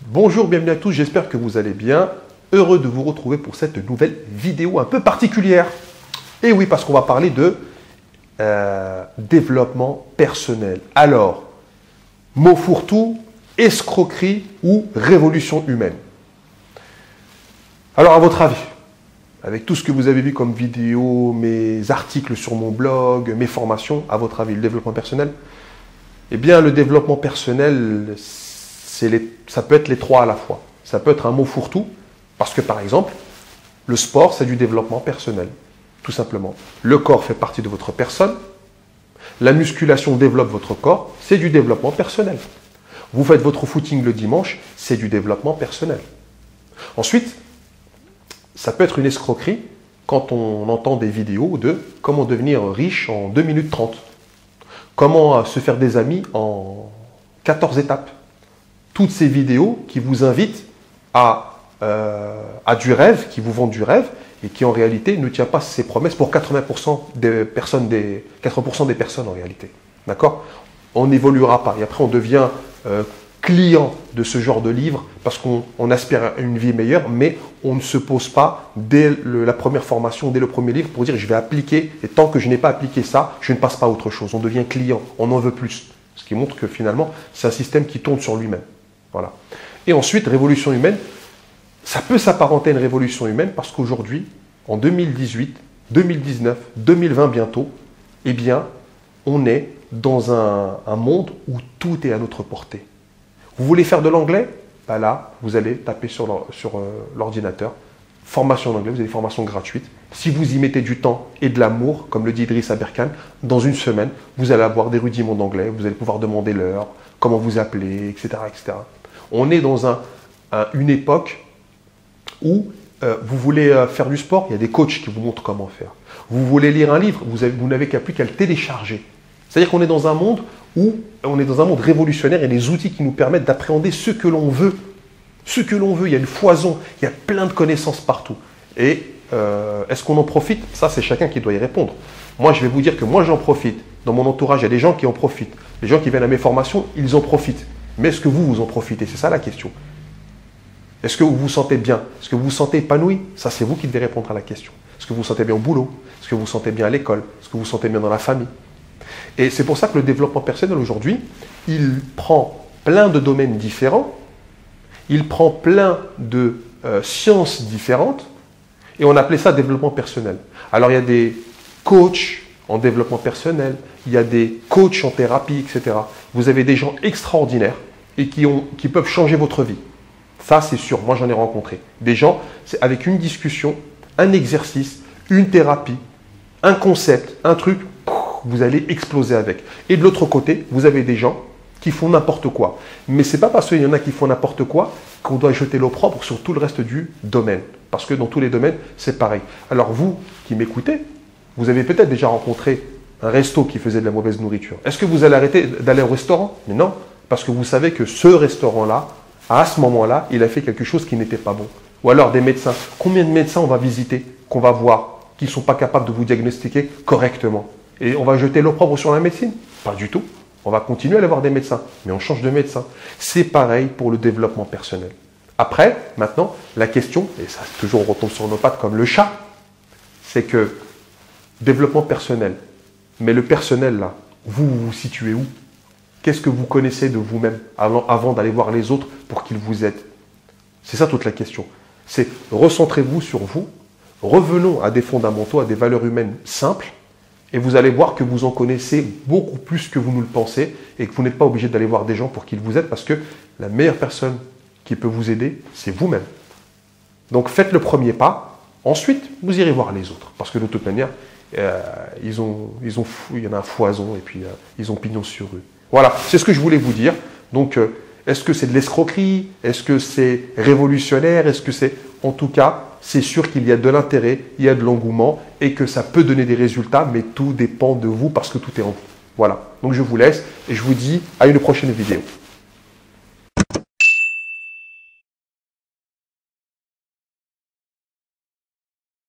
Bonjour, bienvenue à tous, j'espère que vous allez bien. Heureux de vous retrouver pour cette nouvelle vidéo un peu particulière. Et oui, parce qu'on va parler de développement personnel. Alors, mot fourre-tout, escroquerie ou révolution humaine. Alors, à votre avis, avec tout ce que vous avez vu comme vidéo, mes articles sur mon blog, mes formations, à votre avis, le développement personnel? Eh bien, le développement personnel, ça peut être les trois à la fois. Ça peut être un mot fourre-tout, parce que par exemple, le sport, c'est du développement personnel, tout simplement. Le corps fait partie de votre personne. La musculation développe votre corps, c'est du développement personnel. Vous faites votre footing le dimanche, c'est du développement personnel. Ensuite, ça peut être une escroquerie quand on entend des vidéos de comment devenir riche en 2 minutes 30. Comment se faire des amis en 14 étapes. Toutes ces vidéos qui vous invitent à du rêve, qui vous vendent du rêve et qui en réalité ne tient pas ses promesses pour 80% des personnes, 80% des personnes en réalité. D'accord? On n'évoluera pas et après on devient client de ce genre de livre parce qu'on aspire à une vie meilleure, mais on ne se pose pas dès la première formation, dès le premier livre pour dire je vais appliquer et tant que je n'ai pas appliqué ça, je ne passe pas à autre chose. On devient client, on en veut plus. Ce qui montre que finalement, c'est un système qui tourne sur lui-même. Voilà. Et ensuite, révolution humaine, ça peut s'apparenter à une révolution humaine parce qu'aujourd'hui, en 2018, 2019, 2020 bientôt, eh bien, on est dans un monde où tout est à notre portée. Vous voulez faire de l'anglais? Ben là, vous allez taper sur l'ordinateur. Formation d'anglais, vous avez des formations gratuites. Si vous y mettez du temps et de l'amour, comme le dit Idriss Aberkan, dans une semaine, vous allez avoir des rudiments d'anglais, vous allez pouvoir demander l'heure, comment vous appelez, etc., etc. On est dans une époque où vous voulez faire du sport, il y a des coachs qui vous montrent comment faire. Vous voulez lire un livre, vous n'avez plus qu'à le télécharger. C'est-à-dire qu'on est dans un monde où on est dans un monde révolutionnaire et les outils qui nous permettent d'appréhender ce que l'on veut. Ce que l'on veut, il y a une foison, il y a plein de connaissances partout. Et est-ce qu'on en profite? Ça, c'est chacun qui doit y répondre. Moi, je vais vous dire que moi, j'en profite. Dans mon entourage, il y a des gens qui en profitent. Les gens qui viennent à mes formations, ils en profitent. Mais est-ce que vous en profitez? C'est ça la question. Est-ce que vous vous sentez bien? Est-ce que vous vous sentez épanoui? Ça, c'est vous qui devez répondre à la question. Est-ce que vous vous sentez bien au boulot? Est-ce que vous vous sentez bien à l'école? Est-ce que vous vous sentez bien dans la famille? Et c'est pour ça que le développement personnel aujourd'hui, il prend plein de domaines différents, il prend plein de sciences différentes, et on appelait ça développement personnel. Alors il y a des coachs en développement personnel, il y a des coachs en thérapie, etc. Vous avez des gens extraordinaires et qui peuvent changer votre vie. Ça, c'est sûr, moi j'en ai rencontré. Des gens, c'est avec une discussion, un exercice, une thérapie, un concept, un truc, vous allez exploser avec. Et de l'autre côté, vous avez des gens qui font n'importe quoi. Mais ce n'est pas parce qu'il y en a qui font n'importe quoi qu'on doit jeter l'opprobre sur tout le reste du domaine. Parce que dans tous les domaines, c'est pareil. Alors vous qui m'écoutez, vous avez peut-être déjà rencontré un resto qui faisait de la mauvaise nourriture. Est-ce que vous allez arrêter d'aller au restaurant? Mais non, parce que vous savez que ce restaurant-là, à ce moment-là, il a fait quelque chose qui n'était pas bon. Ou alors des médecins. Combien de médecins on va visiter, qu'on va voir, qui ne sont pas capables de vous diagnostiquer correctement? Et on va jeter l'opprobre sur la médecine? Pas du tout. On va continuer à aller voir des médecins, mais on change de médecin. C'est pareil pour le développement personnel. Après, maintenant, la question, et ça toujours retombe sur nos pattes comme le chat, c'est que développement personnel, mais le personnel là, vous vous situez où? Qu'est-ce que vous connaissez de vous-même avant d'aller voir les autres pour qu'ils vous aident? C'est ça toute la question. C'est recentrez-vous sur vous, revenons à des fondamentaux, à des valeurs humaines simples, et vous allez voir que vous en connaissez beaucoup plus que vous ne le pensez et que vous n'êtes pas obligé d'aller voir des gens pour qu'ils vous aident parce que la meilleure personne qui peut vous aider, c'est vous-même. Donc faites le premier pas, ensuite vous irez voir les autres parce que de toute manière, il y en a un foison et puis ils ont pignon sur rue. Voilà, c'est ce que je voulais vous dire. Donc est-ce que c'est de l'escroquerie? Est-ce que c'est révolutionnaire? Est-ce que c'est... En tout cas, c'est sûr qu'il y a de l'intérêt, il y a de l'engouement et que ça peut donner des résultats, mais tout dépend de vous parce que tout est en vous. Voilà, donc je vous laisse et je vous dis à une prochaine vidéo.